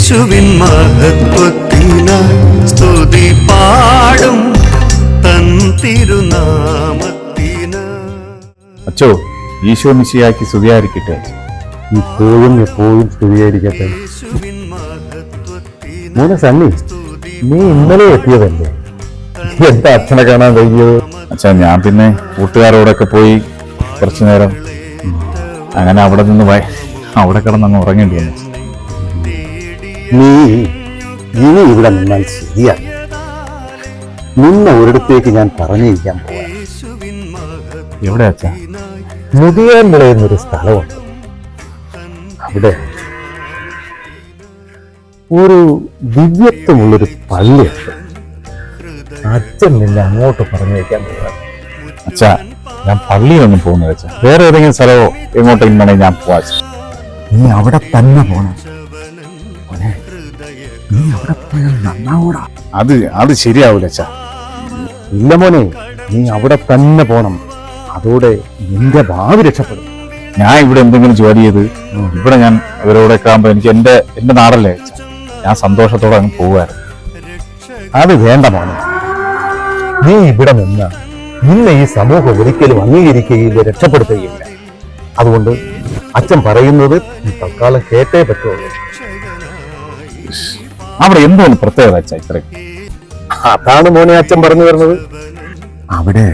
യേശുവിൻ മഹത്വത്തിനായി സ്തുതി പാടും തൻ തിരുനാമത്തിനായി. അച്ചോ, ഈശോ മിശിഹായ്ക്ക് സ്തുതിയായിരിക്കട്ടെ. ഇപ്പോഴും എപ്പോഴും സ്തുതിയായിരിക്കട്ടെ. മോനെ സണ്ണി, നീ ഇന്നലെ എത്തിയതല്ലേ? എന്താ അച്ഛനെ കാണാൻ കഴിഞ്ഞത്? അച്ഛാ, ഞാൻ പിന്നെ കൂട്ടുകാരോടൊക്കെ പോയി കുറച്ചു നേരം അങ്ങനെ അവിടെ നിന്ന് അവിടെ കിടന്നങ്ങ് ഉറങ്ങേണ്ടി വന്നു. നീ ഇനി ഇവിടെ നിന്നാൽ ശരിയാണ്. നിന്നെ ഒരിടത്തേക്ക് ഞാൻ പറഞ്ഞിരിക്കാൻ പോവാ. എവിടെ അച്ഛാ? മുതിയാൻമുള എന്നൊരു സ്ഥലമുണ്ട്. അവിടെ ഒരു ദിവ്യത്വമുള്ളൊരു പള്ളിയുണ്ട്. അച്ഛൻ നിന്നെ അങ്ങോട്ട് പറഞ്ഞേക്കാൻ പോവാ. അച്ഛാ, ഞാൻ പള്ളിയിലൊന്നും പോകുന്നില്ല അച്ഛാ. വേറെ ഏതെങ്കിലും സ്ഥലമോ എങ്ങോട്ടെങ്കിലും വേണമെങ്കിൽ ഞാൻ പോവാ. നീ അവിടെ തന്നെ പോണം. നീ അവിടെ പോയാൽ നന്നാവൂടാ. അത് ശരിയാവൂല അച്ഛാ. ഇല്ല മോനെ, നീ അവിടെ തന്നെ പോണം. അതോടെ നിന്റെ ഭാവി രക്ഷപ്പെടും. ഞാൻ ഇവിടെ എന്തെങ്കിലും ജോലി ചെയ്ത് ഇവിടെ ഞാൻ ഇവരോടൊക്കെ ആകുമ്പോൾ എനിക്ക് എന്റെ നാടല്ലേ അച്ഛാ. ഞാൻ സന്തോഷത്തോടെ അങ്ങ് പോവായിരുന്നു. അത് വേണ്ട മോനെ. നീ ഇവിടെ നിന്ന് നിന്നെ ഈ സമൂഹം ഒരിക്കലും അംഗീകരിക്കുകയില്ല, രക്ഷപ്പെടുത്തുകയില്ല. അതുകൊണ്ട് അച്ഛൻ പറയുന്നത് നീ തൽക്കാലം കേട്ടേ പറ്റുള്ളൂ. അവിടെ എന്തോന്ന് പ്രത്യേകത അച്ഛാ ഇത്രയും? അതാണ് മോനെ അച്ഛൻ പറഞ്ഞു വരുന്നത്. അവിടെ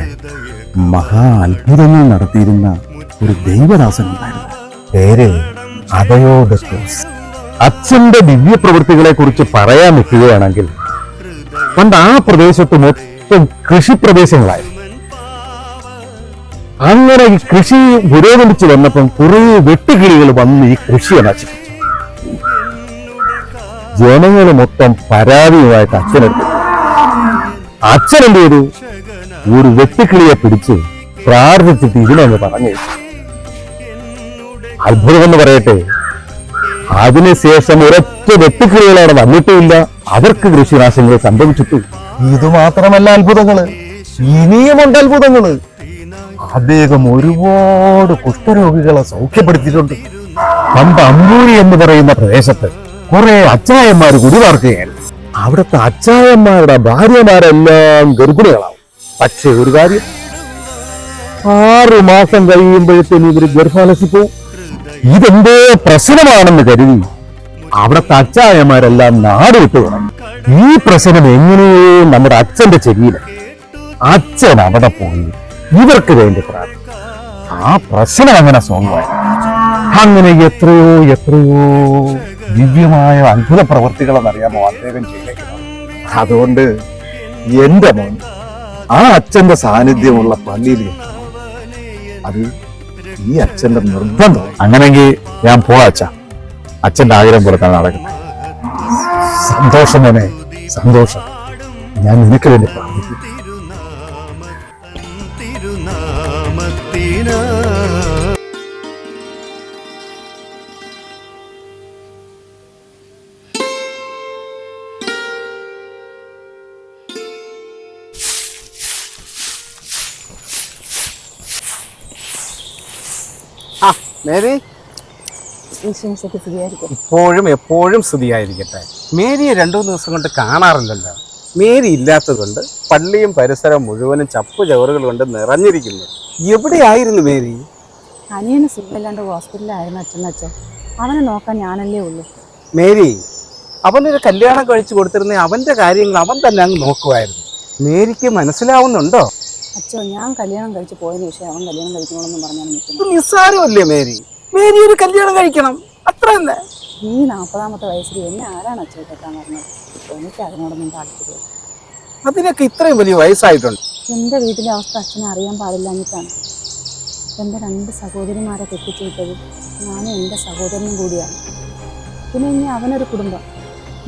മഹാ അത്ഭുതങ്ങൾ നടത്തിയിരുന്ന ഒരു ദൈവദാസനുണ്ടായിരുന്നു. പേര് അദയോദക്യോസ്. അച്ഛന്റെ ദിവ്യ പ്രവൃത്തികളെ കുറിച്ച് പറയാൻ നിൽക്കുകയാണെങ്കിൽ പണ്ട് ആ പ്രദേശത്ത് മൊത്തം കൃഷിപ്രദേശങ്ങളായിരുന്നു. അങ്ങനെ ഈ കൃഷി പുരോഗമിച്ചു വന്നപ്പം കുറെ വെട്ടുകിളികൾ വന്ന് ഈ കൃഷിയെ നശിപ്പിച്ചു. ജനങ്ങൾ മൊത്തം പരാതിയുമായിട്ട് അച്ഛനെടുത്തു. അച്ഛൻ എന്ത് ചെയ്തു? ഒരു വെട്ടുക്കിളിയെ പിടിച്ച് പ്രാർത്ഥിച്ചിട്ട് ഇതിനങ്ങ് പറഞ്ഞു. അത്ഭുതമെന്ന് പറയട്ടെ, അതിനുശേഷം ഒരൊറ്റ വെട്ടുക്കിളികളവിടെ വന്നിട്ടുമില്ല. അവർക്ക് കൃഷിനാശങ്ങൾ സംഭവിച്ചിട്ടു. ഇത് മാത്രമല്ല അത്ഭുതങ്ങള്, ഇനിയുമുണ്ട് അത്ഭുതങ്ങള്. അദ്ദേഹം ഒരുപാട് കുഷ്ഠരോഗികളെ സൗഖ്യപ്പെടുത്തിയിട്ടുണ്ട്. പണ്ട് അമ്പൂരി എന്ന് പറയുന്ന പ്രദേശത്ത് കുറെ അച്ചായന്മാർ കുടിവാർക്കുകയാണ്. അവിടുത്തെ അച്ചായന്മാരുടെ ഭാര്യമാരെല്ലാം ഗർഭിണികളാവും. പക്ഷെ ഒരു കാര്യം, 6 മാസം കഴിയുമ്പോഴത്തേന് ഇവര് ഗർഭാലസിപ്പോവും. ഇതെന്തോ പ്രശ്നമാണെന്ന് കരുതി അവിടുത്തെ അച്ചായന്മാരെല്ലാം നാട് വിട്ടു തുടങ്ങി. ഈ പ്രശ്നം എങ്ങനെയോ നമ്മുടെ അച്ഛന്റെ ചെവിയില്. അച്ഛൻ അവിടെ പോയി ഇവർക്ക് വേണ്ടി പ്രാർത്ഥിച്ചു. ആ പ്രശ്നം അങ്ങനെ സോൾവായി. അങ്ങനെ എത്രയോ ദിവ്യമായ അത്ഭുത പ്രവൃത്തികളെന്നറിയാമോ അദ്ദേഹം ചെയ്തേക്കുന്നത്. അതുകൊണ്ട് എന്റെ മോൻ ആ അച്ഛന്റെ സാന്നിധ്യമുള്ള പള്ളിയിൽ അത് ഈ അച്ഛന്റെ നിർബന്ധം. അങ്ങനെങ്കിൽ ഞാൻ പോവാ അച്ഛാ. അച്ഛന്റെ ആഗ്രഹം പോലെ തന്നെ നടക്കട്ടെ. സന്തോഷം മോനെ, സന്തോഷം. ഞാൻ നിനക്ക് വേണ്ടി പ്രാർത്ഥിക്കും. മേരി, ഇപ്പോഴും എപ്പോഴും സ്തുതിയായിരിക്കട്ടെ. മേരിയെ 2-3 ദിവസം കൊണ്ട് കാണാറില്ലല്ലോ. മേരി ഇല്ലാത്തത് കൊണ്ട് പള്ളിയും പരിസരവും മുഴുവനും ചപ്പു ചവറുകൾ കൊണ്ട് നിറഞ്ഞിരിക്കുന്നു. എവിടെയായിരുന്നു മേരി? അനിയന് സുഖമില്ലാണ്ട് ഹോസ്പിറ്റലിലായിരുന്നു അച്ഛൻ. അവനെ നോക്കാൻ ഞാനല്ലേ ഉള്ളൂ. മേരി, അവനൊരു കല്യാണം കഴിച്ചു കൊടുത്തിരുന്ന അവന്റെ കാര്യങ്ങൾ അവൻ തന്നെ അങ്ങ് നോക്കുമായിരുന്നു. മേരിക്ക് മനസ്സിലാവുന്നുണ്ടോ? അച്ഛോ, ഞാൻ കല്യാണം കഴിച്ച് പോയതിനു ശേഷം അവൻ കല്യാണം കഴിക്കണമെന്ന് പറഞ്ഞാണ് നിൽക്കുന്നത്. നിസ്സാരമല്ലേ മേരി? മേരി ഒരു കല്യാണം കഴിക്കണം, അത്ര തന്നെ. ഈ 40ാമത്തെ വയസ്സിൽ എന്നെ ആരാണ് അച്ഛൻ കെട്ടാൻ പറഞ്ഞത്? എനിക്ക് അതിനോടൊന്നും താല്പര്യമില്ല. അതിനൊക്കെ ഇത്രയും വലിയ വയസ്സായിട്ടുണ്ട്. എൻ്റെ വീട്ടിലെ അവസ്ഥ അച്ഛനെ അറിയാൻ പാടില്ലാഞ്ഞിട്ടാണ്. എൻ്റെ 2 സഹോദരിമാരെ കെട്ടിച്ചു വിട്ടത് ഞാനും എൻ്റെ സഹോദരനും കൂടിയാണ്. പിന്നെ ഇനി അവനൊരു കുടുംബം.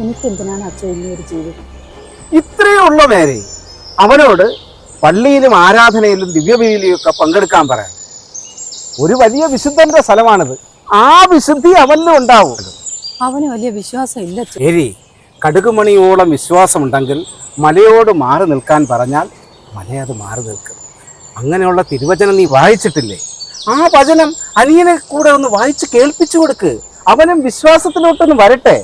എനിക്ക് എന്തിനാണ് അച്ഛൻ ഇനിയൊരു ജീവിതം? ഇത്രയേ ഉള്ളൂ മേരി. അവനോട് പള്ളിയിലും ആരാധനയിലും ദിവ്യബലിയിലും ഒക്കെ പങ്കെടുക്കാൻ പറയാം. ഒരു വലിയ വിശുദ്ധന്റെ സ്ഥലമാണിത്. ആ വിശുദ്ധി അവനിലും ഉണ്ടാവും. അവന് വലിയ വിശ്വാസം ഇല്ല. ശരി, കടുകുമണിയോളം വിശ്വാസമുണ്ടെങ്കിൽ മലയോട് മാറി നിൽക്കാൻ പറഞ്ഞാൽ മലയത് മാറി നിൽക്കും. അങ്ങനെയുള്ള തിരുവചനം നീ വായിച്ചിട്ടില്ലേ? ആ വചനം അനിയനെ കൂടെ ഒന്ന് വായിച്ച് കേൾപ്പിച്ചു കൊടുക്ക്. അവനും വിശ്വാസത്തിലോട്ടൊന്ന് വരട്ടെ.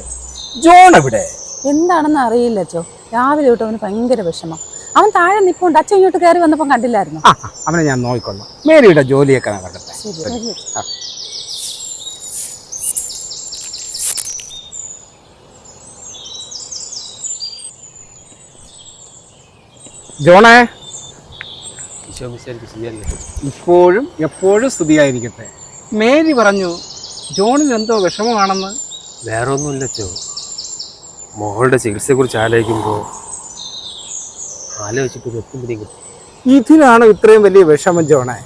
ജോൺ എവിടെ? എന്താണെന്ന് അറിയില്ല അച്ചോ. രാവിലെ തൊട്ട് അവന് ഭയങ്കര വിഷമം. അവൻ താഴെ നിൽപ്പുണ്ട്. അച്ഛൻ ഇങ്ങോട്ട് കയറി വന്നപ്പം കണ്ടില്ലായിരുന്നു. അവനെ ഞാൻ നോക്കിക്കൊള്ളാം. മേരിയുടെ ജോലിയൊക്കെ നടക്കട്ടെ. ശരി. ആ. ജോണേ, ഇപ്പോഴും എപ്പോഴും സ്തുതിയായിരിക്കട്ടെ. മേരി പറഞ്ഞു ജോണിന് എന്തോ വിഷമമാണെന്ന്. വേറെ ഒന്നുമില്ല ചോ, മോളുടെ ചികിത്സയെക്കുറിച്ച് ആലോചിച്ചിട്ട് എത്തും പിടിക്കും. ഇതിലാണ് ഇത്രയും വലിയ വിഷമം ജോണേ.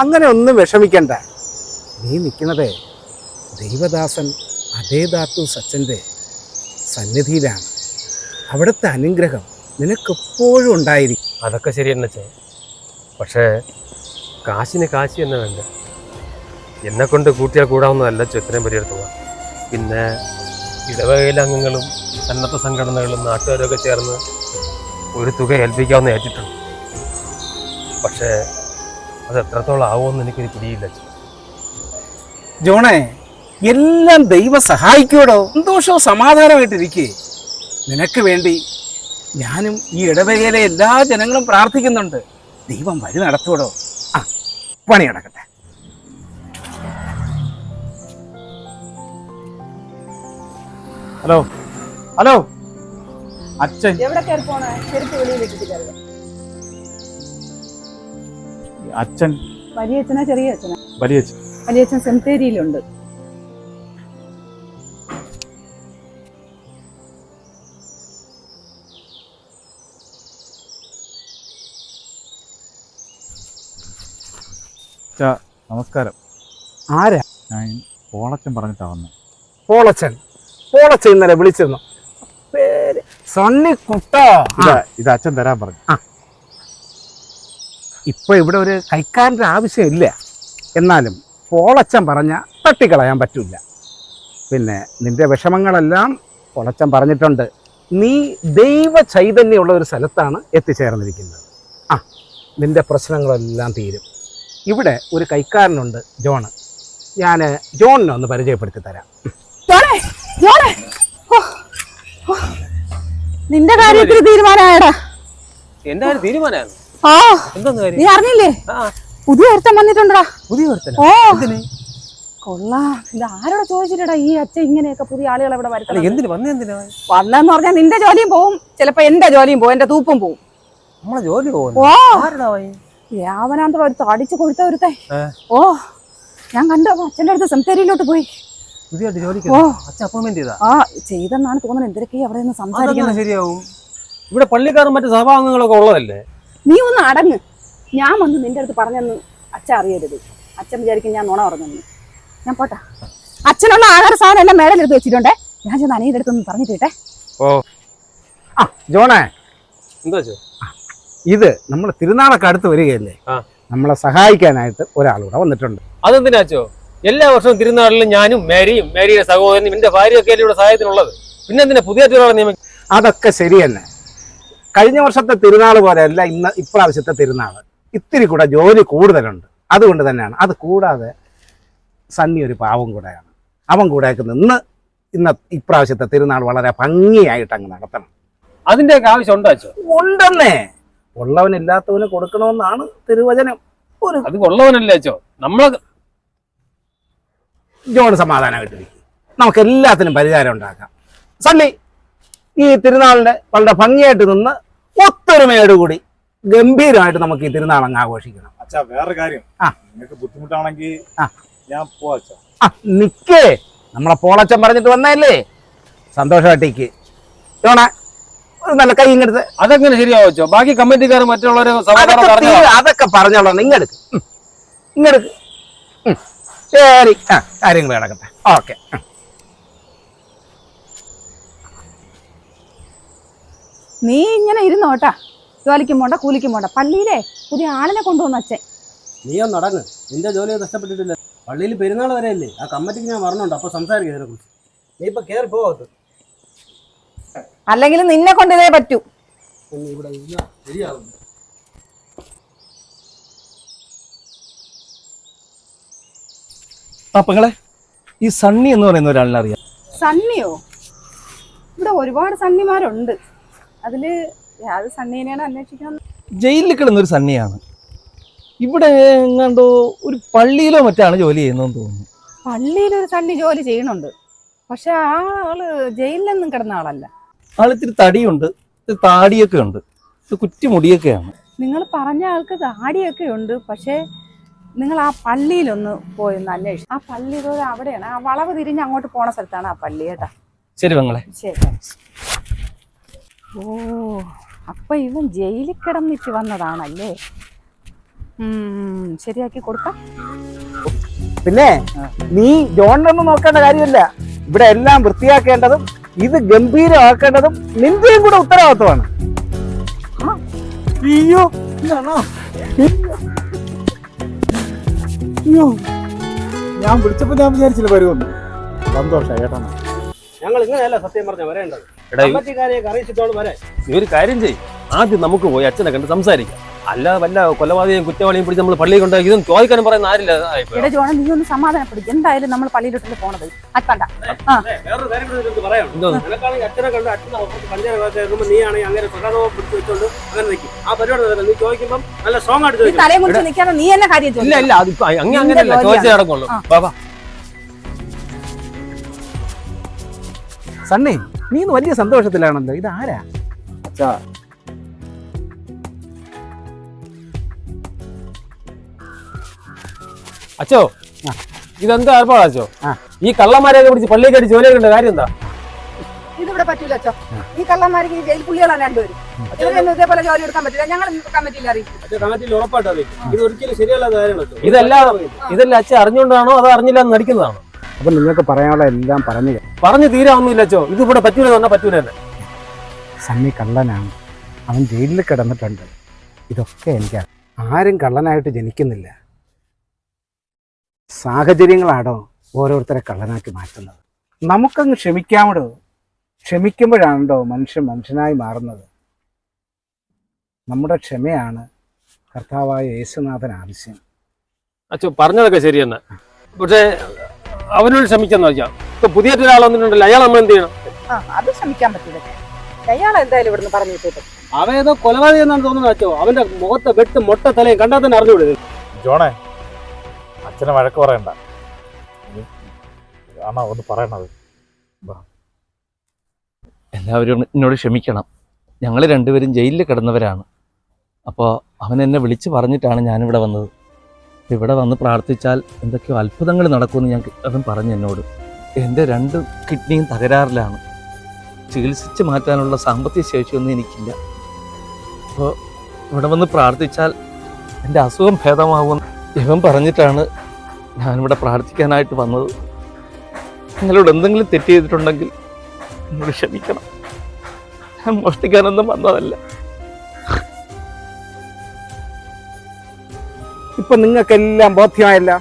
അങ്ങനെ ഒന്നും വിഷമിക്കണ്ട. നീ നിൽക്കുന്നതേ ദൈവദാസൻ അതേദാത്തു സച്ചൻ്റെ സന്നിധിയിലാണ്. അവിടുത്തെ അനുഗ്രഹം നിനക്കെപ്പോഴും ഉണ്ടായിരിക്കും. അതൊക്കെ ശരി തന്നെ ചോ, പക്ഷേ കാശിന് കാശ് തന്നെ വേണ്ട. എന്നെ കൊണ്ട് കൂട്ടിയാൽ കൂടാവുന്നതല്ല ചോ ഇത്രയും പരിഹരിക്കുക. പിന്നെ ഇടവകയിലെ അംഗങ്ങളും സന്നദ്ധ സംഘടനകളും നാട്ടുകാരൊക്കെ ചേർന്ന് ഒരു തുക ഏൽപ്പിക്കാമെന്ന് ഏറ്റിട്ടുണ്ട്. പക്ഷേ അത് എത്രത്തോളം ആവുമെന്ന് എനിക്കൊരു പിടിയില്ല ചോ. ജോണേ, എല്ലാം ദൈവം സഹായിക്കൂടോ. സന്തോഷവും സമാധാനമായിട്ടിരിക്കേ. നിനക്ക് വേണ്ടി ഞാനും ഈ ഇടവകയിലെ എല്ലാ ജനങ്ങളും പ്രാർത്ഥിക്കുന്നുണ്ട്. ദൈവം വഴി നടത്തൂടോ. പണി നടക്കട്ടെ. ഹലോ ഹലോ, അച്ഛൻ എവിടെ കയറി പോണേ? ചെരുപ്പ് വെളിയിൽ ഇട്ടിട്ട് കയറുക. അച്ഛൻ വലിയ അച്ഛനാ ചെറിയ അച്ഛനാ? വലിയ അച്ഛൻ. വലിയ അച്ഛൻ സെമിത്തേരിയിലുണ്ട്. നമസ്കാരം. ആരാ? ഞാൻ പോളച്ചൻ പറഞ്ഞിട്ടാ വന്നത്. പോളച്ചൻ ഇന്നലെ വിളിച്ചിരുന്നു. പേര് സണ്ണിക്കുട്ട. ഇത് അച്ഛൻ തരാൻ പറഞ്ഞു. ഇപ്പൊ ഇവിടെ ഒരു കൈക്കാരൻ്റെ ആവശ്യമില്ല. എന്നാലും പോളച്ചൻ പറഞ്ഞ തട്ടിക്കളയാൻ പറ്റില്ല. പിന്നെ നിന്റെ വിഷമങ്ങളെല്ലാം പോളച്ചൻ പറഞ്ഞിട്ടുണ്ട്. നീ ദൈവ ചൈതന്യമുള്ള ഒരു സ്ഥലത്താണ് എത്തിച്ചേർന്നിരിക്കുന്നത്. നിന്റെ പ്രശ്നങ്ങളെല്ലാം തീരും. ഇവിടെ ഒരു കൈക്കാരനുണ്ട്, ജോണ്. ഞാൻ ജോണിനെ ഒന്ന് പരിചയപ്പെടുത്തി തരാം. നിന്റെ കാര്യത്തിൽ തീരുമാനമായടാ. എന്റെ കാര്യം തീരുമാനമാണ്. നീ അറിഞ്ഞില്ലേ? പുതിയ ഒരുത്തൻ വന്നിട്ടുണ്ടടാ. പുതിയ ഒരുത്തൻ? കൊള്ളാം. ഇത് ആരോട് ചോദിച്ചിട്ടാ ഈ അച്ഛൻ ഇങ്ങനെയൊക്കെ പുതിയ ആളുകൾ ഇവിടെ വരുന്നത്? എന്തിനു വന്നെന്തിനാ? വന്നെന്ന് പറഞ്ഞാൽ നിന്റെ ജോലിയും പോവും, ചിലപ്പോ എന്റെ ജോലിയും പോവും, എന്റെ തൂപ്പും പോവും. നമ്മളെ ജോലി പോകും. യാവനാന്തരം ഒരുത്ത അടിച്ചു കൊടുത്ത ഒരുത്തേ. ഞാൻ കണ്ടു. അച്ഛൻ്റെ അടുത്ത് സെമിത്തേരിയിലോട്ട് പോയി. ചെയ്തെന്നാണ് തോന്നുന്നത്. എന്തൊക്കെയാ അവിടെ നിന്ന് സംസാരിക്കുന്നത്? ശരിയാവും. ഇവിടെ പള്ളിക്കാരും മറ്റു സഭാംഗങ്ങളൊക്കെ ഉള്ളതല്ലേ. നീ ഒന്ന് അടങ്ങ്. ഞാൻ വന്ന് നിന്റെ അടുത്ത് പറഞ്ഞെന്ന് അച്ഛൻ അറിയരുത്. അച്ഛൻ വിചാരിക്കും ഞാൻ നുണ പറഞ്ഞെന്ന്. ഞാൻ പോട്ടാ. അച്ഛനുള്ള ആഹാര സാധനം എല്ലാം മേടലെടുത്ത് വെച്ചിട്ടുണ്ടേ. ഞാൻ ചെന്ന് അനിയുടെ അടുത്തൊന്ന് പറഞ്ഞിട്ടേ. ജോണേ, എന്താ ഇത് നമ്മൾ തിരുനാളൊക്കെ അടുത്ത് വരികയല്ലേ, നമ്മളെ സഹായിക്കാനായിട്ട് ഒരാളൂടെ വന്നിട്ടുണ്ട്. അതെന്തിനാച്ചോ? എല്ലാ വർഷവും തിരുനാളിലും ഞാനും മേരിയുടെ സഹോദരനും എന്റെ ഭാര്യയൊക്കെ ഇവിടെ സഹായത്തിനുള്ളത്. പിന്നെ എന്തിനാ പുതിയ നിയമം? അതൊക്കെ ശരി തന്നെ. കഴിഞ്ഞ വർഷത്തെ തിരുനാൾ പോലെയല്ല ഇപ്രാവശ്യത്തെ തിരുനാൾ. ഇത്തിരി കൂടെ ജോലി കൂടുതലുണ്ട്. അതുകൊണ്ട് തന്നെയാണ്. അത് കൂടാതെ സണ്ണി ഒരു പാവം കൂടെയാണ്. അവൻ കൂടെയൊക്കെ നിന്ന് ഇപ്രാവശ്യത്തെ തിരുനാൾ വളരെ ഭംഗിയായിട്ട് അങ്ങ് നടത്തണം. അതിന്റെയൊക്കെ ആവശ്യം ഉണ്ടോ? ഉണ്ടെന്നേ. ഉള്ളവനില്ലാത്തവന് കൊടുക്കണമെന്നാണ് തിരുവചനം. അത് കൊള്ളവനല്ലേ അച്ചോ? നമ്മളെ ജോൺ സമാധാനമായിട്ടിരിക്കും. നമുക്ക് എല്ലാത്തിനും പരിഹാരം ഉണ്ടാക്കാം. സണ്ണി ഈ തിരുനാളിന്റെ വളരെ ഭംഗിയായിട്ട് നിന്ന് ഒത്തൊരുമയോടുകൂടി ഗംഭീരമായിട്ട് നമുക്ക് ഈ തിരുനാൾ അങ്ങ് ആഘോഷിക്കണം. അച്ഛാ, വേറെ കാര്യം, നിങ്ങൾക്ക് ബുദ്ധിമുട്ടാണെങ്കിൽ ഞാൻ പോവാ. നിക്കേ, നമ്മളെ പോളച്ചൻ പറഞ്ഞിട്ട് വന്നല്ലേ. സന്തോഷമായിട്ടേക്ക് ജോണ ഒരു നല്ല കൈ ഇങ്ങെടുത്ത്. അതെങ്ങനെ ശരിയാവോ? ബാക്കി കമ്മിറ്റിക്കാർ മറ്റുള്ളവരെ അതൊക്കെ പറഞ്ഞോളാം. ഇങ്ങെടുക്ക്. ശരി, കാര്യങ്ങൾ നടക്കട്ടെ. ഓക്കെ. നീ ഇങ്ങനെ ഇരുന്നോട്ടാ. ജോലിക്കും പോണ്ട, കൂലിക്കും പോണ്ട. പള്ളിയിലെ പുതിയ ആളിനെ കൊണ്ടുവന്ന അച്ഛൻ. നീ ഒന്ന് നടങ്ങ്. നിന്റെ ജോലി നഷ്ടപ്പെട്ടിട്ടില്ല. പള്ളിയിൽ പെരുന്നാൾ വരെയല്ലേ. ആ കമ്മിറ്റിക്ക് ഞാൻ വരണുണ്ട്. അപ്പൊ സംസാരിക്കും ഇതിനെ കുറിച്ച്. നീ ഇപ്പൊ കയറി പോകത്ത്. അല്ലെങ്കിൽ നിന്നെ കൊണ്ട് ഇതേ പറ്റൂ. ഇവിടെ ശരിയാവും. പെങ്ങളെ, ഈ സണ്ണി എന്ന് പറയുന്ന ഒരാളിനെ അറിയാം? സണ്ണിയോ? ഇവിടെ ഒരുപാട് സണ്ണിമാരുണ്ട്. അതില് ഏത് സണ്ണീനെയാണ് അന്വേഷിക്കാൻ? ജയിലിൽ കിടന്നൊരു സണ്ണിയാണ്. ഇവിടെ എങ്ങാണ്ടോ ഒരു പള്ളിയിലോ മറ്റാണ് ജോലി ചെയ്യുന്നതെന്ന് തോന്നുന്നു. പള്ളിയിലൊരു സണ്ണി ജോലി ചെയ്യണുണ്ട്. പക്ഷെ ആ ആള് ജയിലിലൊന്നും കിടന്ന ആളല്ല. ആളിത്തിരി തടിയുണ്ട്, ഇത്തിരി താടിയൊക്കെ ഉണ്ട്, കുറ്റിമുടിയൊക്കെയാണ്. നിങ്ങൾ പറഞ്ഞ ആൾക്ക് താടിയൊക്കെ ഉണ്ട്. പക്ഷേ നിങ്ങൾ ആ പള്ളിയിലൊന്ന് പോയൊന്ന് അന്വേഷിച്ചു. ആ പള്ളി ഇതുപോലെ അവിടെയാണ്. ആ വളവ് തിരിഞ്ഞ് അങ്ങോട്ട് പോണ സ്ഥലത്താണ് ആ പള്ളി കേട്ടാ. ശരി പെങ്ങളെ. ശരി. ഓ, അപ്പൊ ഇവൻ ജയിലിൽ കിടന്നിട്ട് വന്നതാണല്ലേ? ശരിയാക്കി കൊടുക്കാം. പിന്നെ നീ ജോണിനൊന്നും നോക്കേണ്ട കാര്യമില്ല. ഇവിടെ എല്ലാം വൃത്തിയാക്കേണ്ടതും ഇത് ഗംഭീരമാക്കേണ്ടതും നിന്റെയും കൂടെ ഉത്തരവാദിത്വമാണ്. അയ്യോ അയ്യോ, ഞാൻ വിളിച്ചപ്പോ ഞാൻ വിചാരിച്ചില്ല വരുമെന്ന്. സന്തോഷായി കേട്ടോ. ഞങ്ങൾ ഇങ്ങനെയല്ല സത്യം പറഞ്ഞ വരേണ്ടത്. കമ്മിറ്റിക്കാരെയൊക്കെ അറിയിച്ചിട്ടോളം വരെ. നീ ഒരു കാര്യം ചെയ്യും, ആദ്യം നമുക്ക് പോയി അച്ഛനെ കണ്ട് സംസാരിക്കാം. അല്ല വല്ല കൊലപാതകയും കുറ്റവാളിയും പിടിച്ച് നമ്മൾ പള്ളിയിൽ കൊണ്ടാക്കി ഇതൊന്നും ചോദിക്കാനും പറയുന്ന ആരില്ല. ഇവിടെ ജോണ നീ ഒന്ന് സമാധാനപ്പെടും. എന്തായാലും നമ്മൾ പള്ളിയിലോട്ടല്ലേ പോണത്. അത്തണ്ട. വേറൊരു കാര്യം കൂടി എനിക്ക് പറയാനുണ്ട്. നിനക്കാണെങ്കിൽ അച്ഛനെ കണ്ട് അച്ഛനെ പഞ്ചായത്ത് നീ ആണെങ്കിൽ അങ്ങനെ സ്വകാര്യവും പിടിച്ചു വെച്ചോണ്ട് അങ്ങനെ നിൽക്കും. ആ പരിപാടി നീ ചോദിക്കുമ്പോൾ നല്ല സ്ട്രോങ് ആയിട്ട് ചോദിക്കും. തലയെ കുറിച്ച് നിൽക്കാതെ നീ എന്നെ കാര്യം ഇല്ല ഇല്ല, അതിപ്പോ അങ്ങനെയല്ല ചോദിച്ചേ നടക്കുള്ളൂ. ബാബാ സണ്ണി, നീ ഇന്ന് വലിയ സന്തോഷത്തിലാണല്ലോ. ഇതാരാ? അച്ഛാ, അച്ഛോ, ഇതെന്താ ഏർപ്പാടാ അച്ഛോ? ഈ കള്ളന്മാരെയൊക്കെ പിടിച്ച് പള്ളിയിൽ കയറ്റി ജോലി ചെയ്യേണ്ട കാര്യം എന്താ? ഇതിവിടെ പറ്റൂല അച്ഛോ. ഈ കള്ളന്മാർക്ക് ഈ ജയിൽ പുള്ളികളാണ് രണ്ടുപേരും. ഇതൊന്നും ഇതേപോലെ ജോലി എടുക്കാൻ പറ്റില്ല. ഞങ്ങൾ കമ്മിറ്റിയിൽ അറിയിക്കും. കമ്മിറ്റിയിൽ ഉറപ്പായിട്ട് അറിയിക്കും. ഇത് ഒരിക്കലും ശരിയല്ലാത്ത കാര്യമാണ്. ഇതെല്ലാം അച്ഛൻ അറിഞ്ഞുകൊണ്ടാണോ അതോ അറിഞ്ഞില്ല എന്ന് നടിക്കുന്നതാണോ? അപ്പൊ നിങ്ങൾക്ക് പറയാനുള്ള എല്ലാം പറഞ്ഞു തീരാവുന്നില്ല അച്ഛോ. ഇത് ഇവിടെ പറ്റൂലെന്ന് പറഞ്ഞാൽ പറ്റൂല തന്നെ. സണ്ണി കള്ളനാണ്. അവൻ ജയിലിൽ കിടന്നിട്ടുണ്ട്. ഇതൊക്കെ എനിക്കറിയാം. ആരും കള്ളനായിട്ട് ജനിക്കുന്നില്ല. സാഹചര്യങ്ങളാണോ ഓരോരുത്തരെ കള്ളനാക്കി മാറ്റുന്നത്. നമുക്കങ്ങ് ക്ഷമിക്കാമോ? ക്ഷമിക്കുമ്പോഴാണോ മനുഷ്യൻ മനുഷ്യനായി മാറുന്നത്. നമ്മുടെ ക്ഷമയാണ് കർത്താവായ യേശുനാഥൻ ആവശ്യം. അച്ഛോ പറഞ്ഞതൊക്കെ ശരി തന്നെ. പക്ഷേ അവനോട് ക്ഷമിക്കാന്ന് വെച്ചാൽ ഇപ്പൊ പുതിയ ഒരാൾ വന്നിട്ടുണ്ടല്ലോ, അയാൾ നമ്മൾ എന്ത് ചെയ്യണം? അത് ക്ഷമിക്കാൻ പറ്റില്ല. അയാൾ എന്തായാലും ഇവിടുന്ന് പറഞ്ഞു വിട്ടു. അവേതോ കൊലപാതകം എന്നാണ് തോന്നുന്നത് അച്ഛോ. അവന്റെ മുഖത്തെ വെട്ട് മൊട്ട തലയും കണ്ടാൽ തന്നെ അറിഞ്ഞുവിടും. ജോണേ, അച്ഛനെ വഴക്ക് പറയണ്ട. ആണോ ഒന്ന് പറയണത്? എല്ലാവരും എന്നോട് ക്ഷമിക്കണം. ഞങ്ങൾ രണ്ടുപേരും ജയിലിൽ കിടന്നവരാണ്. അപ്പോൾ അവൻ എന്നെ വിളിച്ച് പറഞ്ഞിട്ടാണ് ഞാനിവിടെ വന്നത്. ഇവിടെ വന്ന് പ്രാർത്ഥിച്ചാൽ എന്തൊക്കെയോ അത്ഭുതങ്ങൾ നടക്കുമെന്ന് അവൻ പറഞ്ഞു എന്നോട്. എൻ്റെ 2 കിഡ്നിയും തകരാറിലാണ്. ചികിത്സിച്ച് മാറ്റാനുള്ള സാമ്പത്തിക ശേഷിയൊന്നും എനിക്കില്ല. അപ്പോൾ ഇവിടെ വന്ന് പ്രാർത്ഥിച്ചാൽ എൻ്റെ അസുഖം ഭേദമാകുമെന്ന് ഇവൻ പറഞ്ഞിട്ടാണ് ഞാനിവിടെ പ്രാർത്ഥിക്കാനായിട്ട് വന്നത്. നിങ്ങളോട് എന്തെങ്കിലും തെറ്റ് ചെയ്തിട്ടുണ്ടെങ്കിൽ എന്നോട് ക്ഷമിക്കണം. ഞാൻ മോഷ്ടിക്കാനൊന്നും വന്നതല്ല. ഇപ്പൊ നിങ്ങൾക്കെല്ലാം ബോധ്യമായല്ല.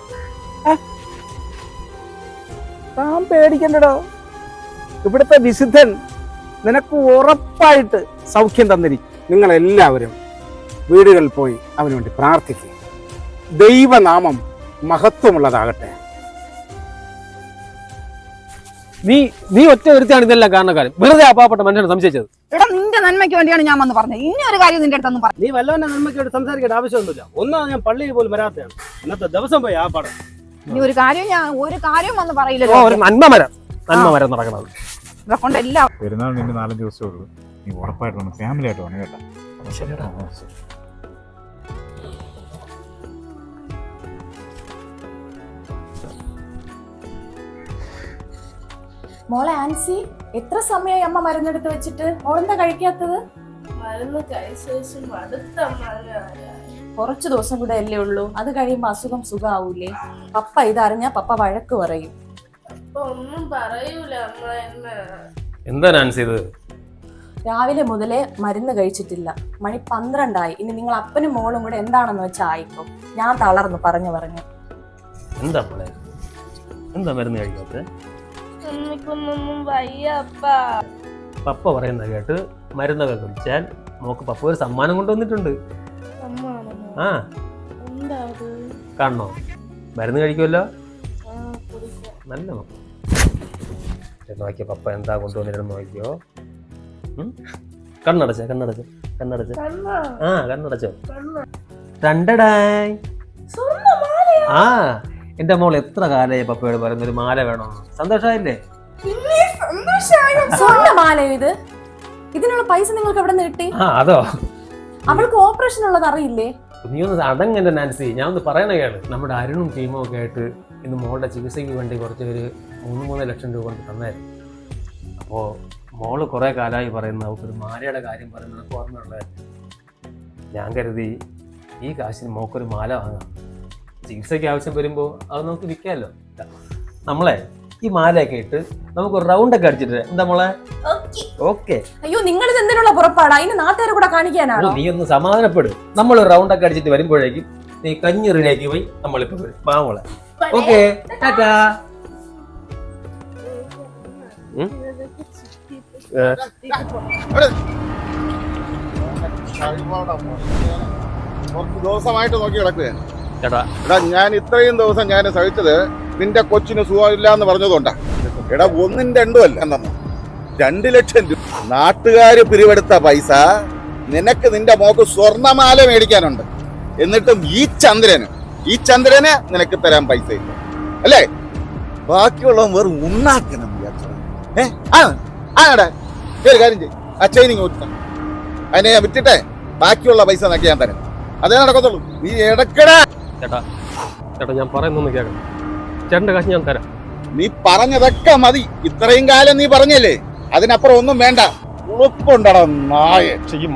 താൻ പേടിക്കണ്ടടോ. ഇവിടുത്തെ വിശുദ്ധൻ നിനക്ക് ഉറപ്പായിട്ട് സൗഖ്യം തന്നിരിക്കും. നിങ്ങളെല്ലാവരും വീടുകളിൽ പോയി അവന് വേണ്ടി പ്രാർത്ഥിക്കുക. ദൈവനാമം മഹത്വമുള്ളതാകട്ടെ. നീ ഒറ്റ ഒരുത്താണ് ഇതെല്ലാം കാരണക്കാരൻ. വെറുതെ അപാവപ്പെട്ട മനുഷ്യനെ സംശയിച്ചത്. എടാ, നിന്റെ നന്മയ്ക്ക് വേണ്ടിയാണ് ഞാൻ വന്ന് പറഞ്ഞത്. ഇനി ഒരു കാര്യം നിന്റെ അടുത്തൊന്നും പറഞ്ഞു. നീ വല്ലവന്റെ നന്മയ്ക്കോട് സംസാരിക്കേണ്ട ആവശ്യമൊന്നുമില്ല. ഒന്നാമത് ഞാൻ പള്ളിയിൽ പോലും വരാത്തതാണ്. ഇന്നത്തെ ദിവസം പോയി ആ പടം. ഇനി ഒരു കാര്യം വന്ന് പറയില്ല. ഒരു നന്മ മരം നടക്കണത് ഇവരെ കൊണ്ട് എല്ലാം. പെരുന്നാളിന് ഇനി 4 ദിവസമേ ഉള്ളൂ. നീ ഉറപ്പായിട്ട് വേണം, ഫാമിലി ആയിട്ട് വേണം കേട്ടോ. മോളെ ആൻസി, എത്ര സമയമായി അമ്മ മരുന്നെടുത്ത് വെച്ചിട്ട്? മോളെന്താ കഴിക്കാത്തത്? മരുന്ന് കഴിച്ചു കുറച്ച് ദിവസം കൂടെ അല്ലേ ഉള്ളൂ. അത് കഴിയുമ്പോ അസുഖം സുഖാവൂലേ? പപ്പ ഇതറിഞ്ഞാ പപ്പ വഴക്ക് പറയും. ഒന്നും പറയൂല അമ്മ എന്നെ. എന്താ നാൻസി ഇത്? രാവിലെ മുതലേ മരുന്ന് കഴിച്ചിട്ടില്ല. മണി 12 ഇനി നിങ്ങൾ അപ്പനും മോളും കൂടെ എന്താണെന്ന് വെച്ചാൽ ആയിക്കോ. ഞാൻ തളർന്നു പറഞ്ഞു. എന്താ മോളെ, എന്താ മരുന്ന് കഴിക്കാത്ത? അമ്മയ്ക്കൊന്നും വയ്യ അപ്പ. പപ്പ പറയുന്ന കേട്ട് മരുന്നൊക്കെ കുടിച്ചാൽ നമുക്ക് പപ്പ ഒരു സമ്മാനം കൊണ്ടുവന്നിട്ടുണ്ട്. ആ എന്താ കാണണോ? മരുന്ന് കഴിക്കുമല്ലോ. നല്ല നോക്കിയോ പപ്പ എന്താ കൊണ്ടുവന്നിരുന്നു നോക്കിയോ. കണ്ണടച്ചോ കണ്ണടച്ചോ കണ്ണടച്ചോ. ആ കണ്ണടച്ചോ. രണ്ടടായ്. ആ എന്റെ മോൾ എത്ര കാലമായി പപ്പയോട് പറയുന്ന ഒരു മാല വേണമെന്ന്. സന്തോഷമായില്ലേ? സ്വർണ്ണമാലയോ ഇത്? ഇതിനുള്ള പൈസ നിങ്ങൾക്ക് എവിടെ നിന്ന് കിട്ടി? ആ അതോ, അവൾക്ക് ഓപ്പറേഷൻ ഉള്ളത് അറിയില്ലേ? നീ ഒന്ന് അടങ്ങന്റെ നാൻസി, ഞാൻ ഒന്ന് പറയണതാണ്. നമ്മുടെ അരുണും ടീമും ഒക്കെ ആയിട്ട് ഇന്ന് മോളുടെ ചികിത്സയ്ക്ക് വേണ്ടി കുറച്ച് ഒരു 3 ലക്ഷം രൂപ കൊണ്ട് തന്നായിരുന്നു. അപ്പോൾ മോള് കുറേ കാലമായി പറയുന്ന അവൾക്കൊരു മാലയുടെ കാര്യം പറയുന്നത് ഓർമ്മയുള്ളതായിരുന്നു. ഞാൻ കരുതി ഈ കാശിന് മോക്കൊരു മാല വാങ്ങാം. ചികിത്സയ്ക്ക് ആവശ്യം വരുമ്പോൾ അത് നമുക്ക് വിൽക്കാമല്ലോ. നമ്മളെ ഈ മാലയൊക്കെ ഇട്ട് നമുക്ക് റൗണ്ടൊക്കെ അടിച്ചിട്ട് എന്താ മോളെ? ഓക്കെ. അയ്യോ നിങ്ങൾ എന്തിനുള്ള പുറപ്പാടാ? അതിന് നാട്ടുകാരെ കൂടെ കാണിക്കാനാണോ? നീ ഒന്ന് സമാധാനപ്പെടും. നമ്മൾ റൗണ്ടൊക്കെ അടിച്ചിട്ട് വരുമ്പോഴേക്കും നീ കഞ്ഞി റെഡിയാക്കി പോയി നമ്മളിപ്പോ വരും. മോളെ ഓക്കെ ടാറ്റാ. കുറച്ച് ദിവസമായിട്ട് നോക്കി കിടക്കുകയാണ്. ചേട്ടാ എടാ ഞാൻ ഇത്രയും ദിവസം ഞാൻ സഹിച്ചത് നിന്റെ കൊച്ചിന് സുഖമില്ല എന്ന് പറഞ്ഞതുകൊണ്ടാ. എടാ 1ഉം 2ഉം അല്ല എന്നു 2 ലക്ഷം രൂപ നാട്ടുകാര് പിരിവെടുത്ത പൈസ നിനക്ക് നിന്റെ മോക്ക് സ്വർണ്ണമാല മേടിക്കാനുണ്ട്. എന്നിട്ടും ഈ ചന്ദ്രന് നിനക്ക് തരാൻ പൈസ ഇല്ല അല്ലേ? ബാക്കിയുള്ളവൻ വെറും ഉണ്ണാക്കണം വിചാരിച്ചത്. ആടാ ഒരു കാര്യം ചെയ്യും, അച്ഛനിങ് ഊറ്റാം. അതിനെ ഞാൻ വിറ്റിട്ടെ ബാക്കിയുള്ള പൈസ നിനക്ക് ഞാൻ തരാം. അതേ നടക്കത്തുള്ളൂ. നീ ഇടക്കടാ. ചേട്ടാ ചേട്ടാ ഞാൻ പറയുന്നൊന്ന് കേൾക്കണം. ചേട്ടൻ്റെ കാശ് ഞാൻ തരാം. നീ പറഞ്ഞതൊക്കെ മതി. ഇത്രയും കാലം നീ പറഞ്ഞല്ലേ, അതിനപ്പുറം ഒന്നും വേണ്ട. ഉളുപ്പുണ്ടടാ നായ. ഈ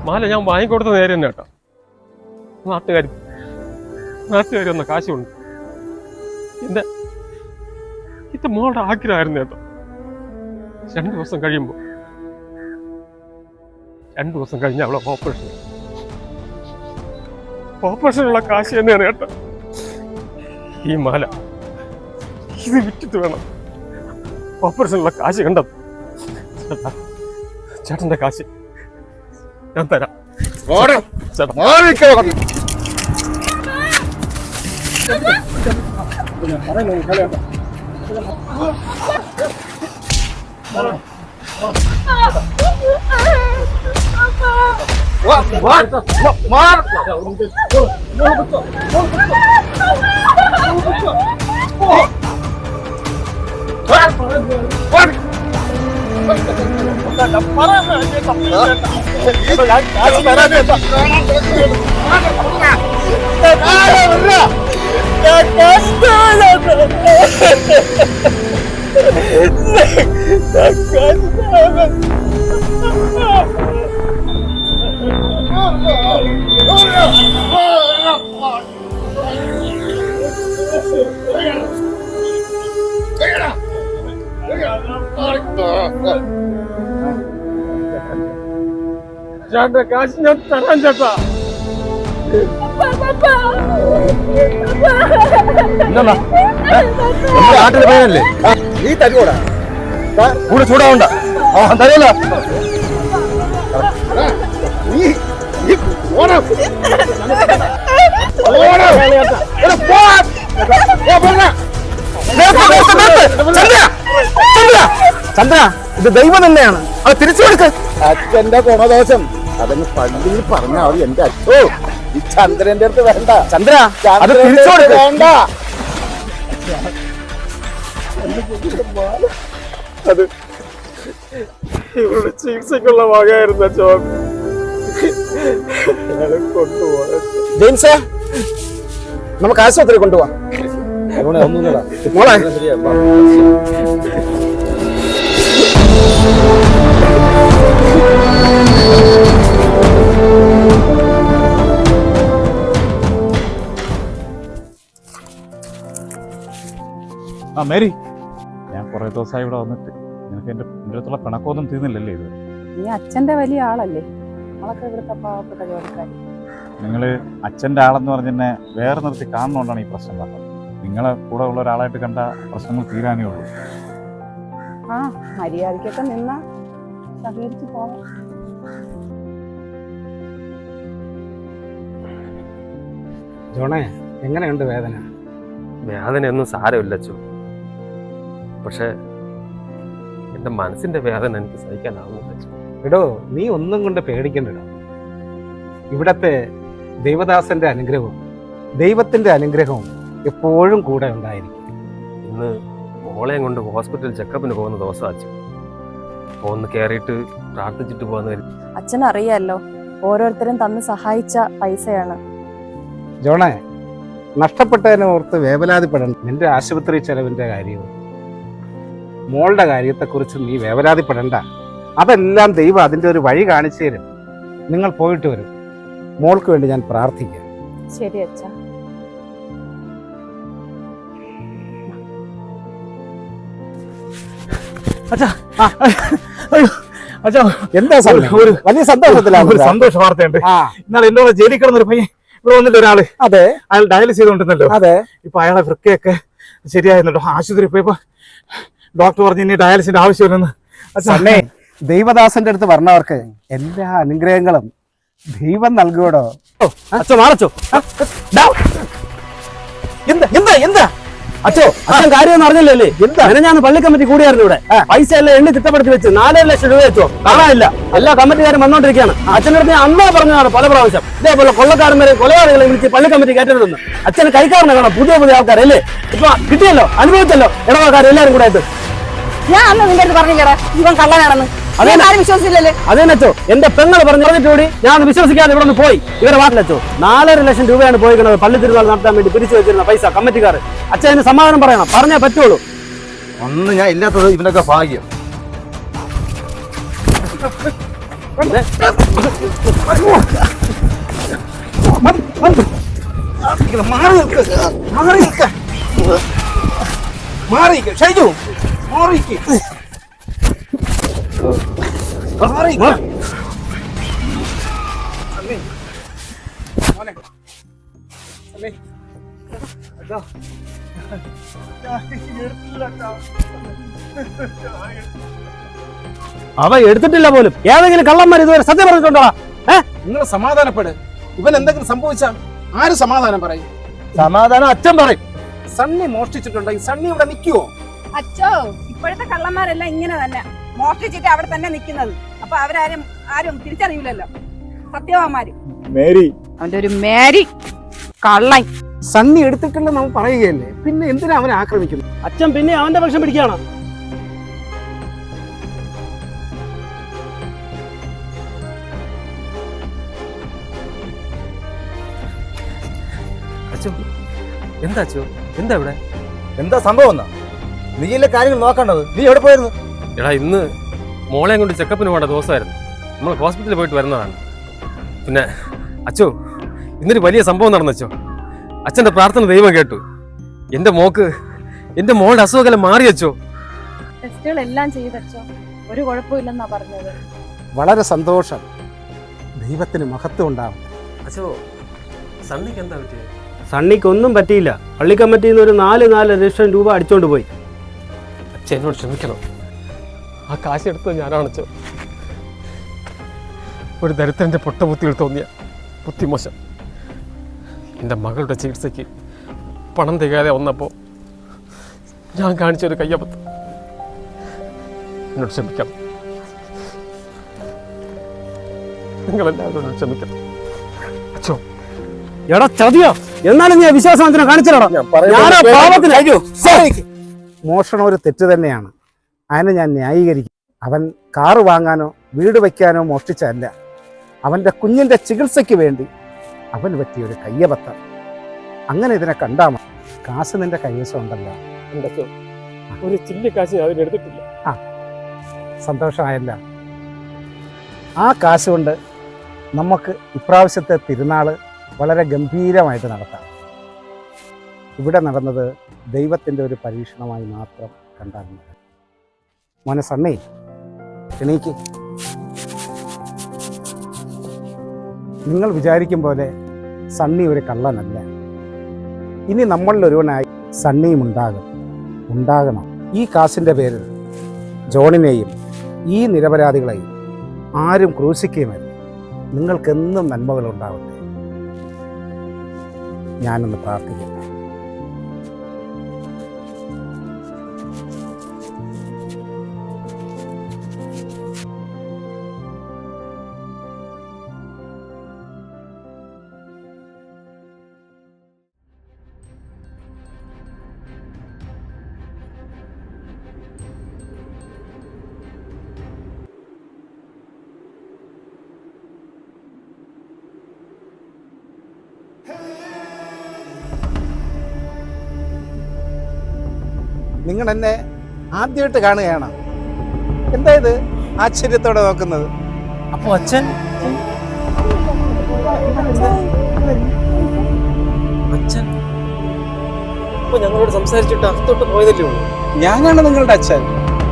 മാല ഞാൻ വാങ്ങിക്കൊടുത്ത നേരെ തന്നെ കേട്ടോ. നാട്ടുകാർ വന്ന കാശുണ്ട്. ഇത് മോളുടെ ആഗ്രഹമായിരുന്നു കേട്ടോ. 2 ദിവസം കഴിയുമ്പോൾ 2 ദിവസം കഴിഞ്ഞ് അവളെ ഓപ്പറേഷനുള്ള കാശ് തന്നെയാണ് കേട്ടോ ഈ മാല. ഇത് വിറ്റിട്ട് വേണം ഓപ്പറേഷനുള്ള കാശ് കണ്ടത്. ചേട്ടന്റെ കാശ് ഞാൻ തരാം. ചേട്ടന്റെ കാശ് ഞാൻ തരാൻ ചേട്ടാ. നാട്ടിലെ പയ്യനല്ലേ നീ തരുവോടാ? കൂടെ ചൂടാവണ്ട. തരല്ല. ചന്ദ്ര ഇത് ദൈവം തന്നെയാണ്. അത് തിരിച്ചു കൊടുക്ക്. അച്ഛന്റെ ഗുണദോഷം അതൊന്ന് പള്ളിയിൽ പറഞ്ഞാൽ മതി. എന്റെ അച്ഛോ ഈ ചന്ദ്രന്റെ അടുത്ത് വേണ്ട. ചന്ദ്ര അത് തിരിച്ചു കൊടുക്ക്. വേണ്ട. അത് ഇവരുടെ ചികിത്സക്കുള്ള വകയായിരുന്നു അച്ഛൻ. കൊണ്ടുപോകാൻ ജെയിംസേ നമുക്ക് ആശുപത്രി കൊണ്ടുപോവാം. മോളെ മേരി, ഞാൻ കുറെ ദിവസമായി ഇവിടെ വന്നിട്ട് നിനക്ക് എൻ്റെ അടുത്തുള്ള പിണക്കമൊന്നും തീർന്നില്ലല്ലേ ഇത്? നീ അച്ഛന്റെ വലിയ ആളല്ലേ, നമ്മളൊക്കെ ഇവിടുത്തെ പാവപ്പെട്ട ജോലിക്കാരി. നിങ്ങൾ അച്ഛൻ്റെ ആളെന്ന് പറഞ്ഞ് തന്നെ വേറെ നിർത്തി കാണുന്നതുകൊണ്ടാണ് ഈ പ്രശ്നം പറഞ്ഞത്. നിങ്ങളെ കൂടെ ഉള്ള ഒരാളായിട്ട് കണ്ട പ്രശ്നങ്ങൾ തീരാനേ ഉള്ളൂ. ആ മര്യാദക്കൊക്കെ നിന്നാ സഹകരിച്ച് പോവാം. ജോണേ എങ്ങനെയുണ്ട് വേദന? വേദനയൊന്നും സാരമില്ല അച്ചു. പക്ഷേ എൻ്റെ മനസ്സിൻ്റെ വേദന എനിക്ക് സഹിക്കാനാവുന്നില്ല അച്ഛോ. എടോ, നീ ഒന്നും കൊണ്ട് പേടിക്കണ്ടടോ. ഇവിടത്തെ ദൈവദാസന്റെ അനുഗ്രഹവും ദൈവത്തിന്റെ അനുഗ്രഹവും എപ്പോഴും കൂടെ ഉണ്ടായിരിക്കും. ഇന്ന് മോളെയും കൊണ്ട് ഹോസ്പിറ്റൽ ചെക്കപ്പിന് പോകുന്ന ദിവസം അച്ഛൻ. അപ്പോൾ ഒന്ന് കയറിയിട്ട് പ്രാർത്ഥിച്ചിട്ട് പോകുന്ന കരുതി. അച്ഛനറിയാലോ, ഓരോരുത്തരും തന്ന് സഹായിച്ച പൈസയാണ്. ജോണേ, നഷ്ടപ്പെട്ടതിനെ ഓർത്ത് വേവലാതിപ്പെടണം. നിന്റെ ആശുപത്രി ചെലവിന്റെ കാര്യവും മോളുടെ കാര്യത്തെക്കുറിച്ച് നീ വേവലാതിപ്പെടണ്ട. അതെല്ലാം ദൈവം അതിൻ്റെ ഒരു വഴി കാണിച്ചു തരും. നിങ്ങൾ പോയിട്ട് വരും. മോൾക്ക് വേണ്ടി ഞാൻ പ്രാർത്ഥിക്കാം. ശരി അച്ഛാ. എന്താ ഒരു വലിയ സന്തോഷത്തിലാണ്. ഒരു സന്തോഷ വാർത്തയുണ്ട്. എന്നാൽ എന്നോട് ജയിലിൽ കിടന്നൊരു പയ്യൻ ഇവിടെ വന്നിട്ട് ഒരാള്. അതെ, അയാൾ ഡയാലിസ് ചെയ്തോണ്ടിരുന്നല്ലോ. അതെ. ഇപ്പൊ അയാളെ വൃക്കയൊക്കെ ശരിയായിരുന്നല്ലോ. ആശുപത്രി പോയപ്പോ ഡോക്ടർ പറഞ്ഞു ഇനി ഡയാലിസിന്റെ ആവശ്യമില്ലെന്ന്. അച്ഛനെ, ദൈവദാസന്റെ അടുത്ത് പറഞ്ഞവർക്ക് എല്ലാ അനുഗ്രഹങ്ങളും ദൈവം നൽകുവടോ. അച്ഛൻ മാറച്ചോ. എന്താ എന്താ എന്താ അച്ഛോ, അച്ഛൻ കാര്യം അറിഞ്ഞില്ലല്ലേ? ഞാൻ പള്ളി കമ്മിറ്റി കൂടിയായിരുന്നു ഇവിടെ. പൈസ എല്ലാം എണ്ണി തിട്ടപ്പെടുത്തി വെച്ച് 4 ലക്ഷം രൂപ വെച്ചോ. കാണാനില്ല. എല്ലാ കമ്മിറ്റിക്കാരും വന്നോണ്ടിരിക്കുകയാണ്. അച്ഛൻ്റെ അടുത്ത് ഞാൻ അന്നേ പറഞ്ഞതാണ് പല പ്രാവശ്യം, ഇതേപോലെ കൊള്ളക്കാരന്മാരെ കൊലപാതകളെ വിളിച്ച് പള്ളി കമ്മിറ്റി കയറ്റരുതെന്ന്. അച്ഛന് കൈക്കാരനെ കാണാം, പുതിയ പുതിയ ആൾക്കാരല്ലേ. ഇപ്പൊ കിട്ടിയല്ലോ, അനുഭവിച്ചല്ലോ ഇടവക്കാർ എല്ലാവരും കൂടെ ആയിട്ട്. ഞാൻ അന്ന് നിന്റെ അടുത്ത് പറഞ്ഞില്ലേടാ ഇവൻ കള്ളനാണെന്ന്. വിശ്വസിച്ചില്ലല്ലേ? അതേനച്ചോ, എന്റെ പെങ്ങൾ പറഞ്ഞിട്ടുകൂടി ഞാൻ വിശ്വസിക്കാതെ ഇവിടെ നിന്ന് പോയി. ഇവരെ വാട്ടിലച്ചോ 4.5 ലക്ഷം രൂപയാണ് പോയിക്കുന്നത് പള്ളി തിരുനാൾ നടത്താൻ വേണ്ടി പിരിച്ചു വെച്ചിരുന്ന പൈസ കമ്മിറ്റിക്കാർ. അച്ഛന് സമാധാനം പറയണം, പറഞ്ഞേ പറ്റുള്ളൂ. അന്ന് ഞാൻ ഇല്ലാത്തത് ഇവനൊക്കെ ഭാഗ്യം. അവ എടുത്തിട്ടില്ല പോലും. ഏതെങ്കിലും കള്ളന്മാർ ഇതുവരെ സത്യം പറഞ്ഞിട്ടുണ്ടോ? നിങ്ങൾ സമാധാനപ്പെട്. ഇവൻ എന്തെങ്കിലും സംഭവിച്ചാ ആര് സമാധാനം പറയും? സമാധാനം അച്ഛൻ പറയും. സണ്ണി മോഷ്ടിച്ചിട്ടുണ്ടെങ്കിൽ സണ്ണി ഇവിടെ നിൽക്കുവോ? അച്ഛോ, ഇപ്പോഴത്തെ കള്ളന്മാരെല്ലാം ഇങ്ങനെ തന്നെ മോഷ്ടിച്ചിട്ട് അവിടെ തന്നെ നിൽക്കുന്നത്. അപ്പൊ ആരും തിരിച്ചറിയില്ലല്ലോ സത്യവാന്മാര്. മേരി, അവന്റെ ഒരു മേരി കള്ളൻ. സണ്ണി എടുത്തിട്ടില്ലെന്ന് നമ്മൾ പറയുകയല്ലേ, പിന്നെ എന്തിനാ അവനെ ആക്രമിക്കുന്നു? അച്ഛൻ പിന്നെ അവന്റെ പക്ഷം പിടിക്കുകയാണ്. അച്ഛോ, എന്താ അച്ഛോ, എന്താ ഇവിടെ? എന്താ സംഭവം? നീയല്ലേ കാര്യങ്ങൾ നോക്കേണ്ടത്. നീ എവിടെ പോയിരുന്നു? എടാ, ഇന്ന് മോളെയും കൊണ്ട് ചെക്കപ്പിന് പോകേണ്ട ദിവസമായിരുന്നു. നമ്മൾ ഹോസ്പിറ്റലിൽ പോയിട്ട് വരുന്നതാണ്. പിന്നെ അച്ഛോ, ഇന്നൊരു വലിയ സംഭവം നടന്നച്ചോ. അച്ഛൻ്റെ പ്രാർത്ഥന ദൈവം കേട്ടു. എൻ്റെ മോളുടെ അസുഖമെല്ലാം മാറിയച്ചോ. ടെസ്റ്റുകളെല്ലാം ചെയ്തച്ചോ, ഒരു കുഴപ്പമില്ലെന്നാ പറഞ്ഞത്. വളരെ സന്തോഷം. ദൈവത്തിന് മഹത്വം ഉണ്ടാവും. അച്ഛോ, സണ്ണിക്ക് എന്താ പറ്റിയത്? സണ്ണിക്ക് ഒന്നും പറ്റിയില്ല. പള്ളി കമ്മിറ്റിയിൽ നിന്ന് ഒരു 4 ലക്ഷം രൂപ അടിച്ചോണ്ട് പോയി. അച്ഛൻ എന്നോട് ക്ഷമിക്കണം. ആ കാശ് എടുത്തത് ഞാനാണച്ചോ. ഒരു ദരിദ്രൻ്റെ പൊട്ടബുദ്ധിയിൽ തോന്നിയ ബുദ്ധിമോശം. എൻ്റെ മകളുടെ ചികിത്സയ്ക്ക് പണം തികയാതെ വന്നപ്പോൾ ഞാൻ കാണിച്ചൊരു കയ്യബദ്ധം. എന്നോട് ക്ഷമിക്കണം. നിങ്ങളെല്ലാവരും ക്ഷമിക്കണം അച്ഛോ. എടാ ചതിയോ, എന്നാലും നീ വിശ്വാസത്തിനെ കാണിച്ചടാ. മോഷണം ഒരു തെറ്റ് തന്നെയാണ്. അതിനെ ഞാൻ ന്യായീകരിക്കും. അവൻ കാറ് വാങ്ങാനോ വീട് വയ്ക്കാനോ മോഷ്ടിച്ചല്ല. അവൻ്റെ കുഞ്ഞിൻ്റെ ചികിത്സയ്ക്ക് വേണ്ടി അവന് പറ്റിയൊരു കയ്യബദ്ധം. അങ്ങനെ ഇതിനെ കണ്ടാ മതി. കാശ് നിന്റെ കൈവശം ഉണ്ടല്ലോ. ഒരു ചില്ലി കാശ് അതിനെടുത്തിട്ടില്ല. സന്തോഷമായല്ല. ആ കാശ് കൊണ്ട് നമുക്ക് ഇപ്രാവശ്യത്തെ തിരുനാള് വളരെ ഗംഭീരമായിട്ട് നടത്താം. ഇവിടെ നടന്നത് ദൈവത്തിൻ്റെ ഒരു പരീക്ഷണമായി മാത്രം കണ്ടാൽ മതി. മോനെ സണ്ണി, എണീക്ക്. നിങ്ങൾ വിചാരിക്കും പോലെ സണ്ണി ഒരു കള്ളനല്ല. ഇനി നമ്മളിലൊരുവനായി സണ്ണിയും ഉണ്ടാകണം. ഈ കാശിൻ്റെ പേരിൽ ജോണിനെയും ഈ നിരപരാധികളെയും ആരും ക്രൂശിക്കുകയുമല്ല. നിങ്ങൾക്കെന്നും നന്മകളുണ്ടാവട്ടെ. ഞാനൊന്ന് പ്രാർത്ഥിക്കട്ടെ. നിങ്ങൾ എന്നെ ആദ്യമായിട്ട് കാണുകയാണ്. എന്താ ഇത് ആശ്ചര്യത്തോടെ നോക്കുന്നത്? അപ്പൊ അച്ഛൻ അച്ഛൻ ഇപ്പൊ ഞങ്ങളോട് സംസാരിച്ചിട്ട് അകത്തോട്ട് പോയതല്ലേ ഉള്ളൂ. ഞാനാണ് നിങ്ങളുടെ അച്ഛൻ.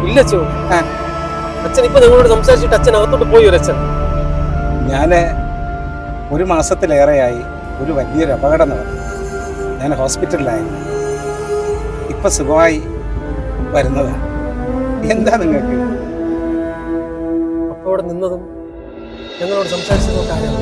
ഇല്ല അച്ഛോ, അച്ഛൻ ഇപ്പൊ ഞങ്ങളോട് സംസാരിച്ചിട്ട് അച്ഛൻ അകത്തോട്ട് പോയി ഒരു അച്ഛൻ. ഞാൻ 1 മാസത്തിലേറെയായി ഒരു വലിയൊരു അപകടം നടന്നു. ഞാൻ ഹോസ്പിറ്റലിലായിരുന്നു. ഇപ്പൊ സുഖമായി വരുന്നതാണ്. എന്താ നിങ്ങൾക്ക്? അപ്പൊ അവിടെ നിന്നതും ഞങ്ങളോട് സംസാരിച്ചതും ഒക്കെ ആരാണ്?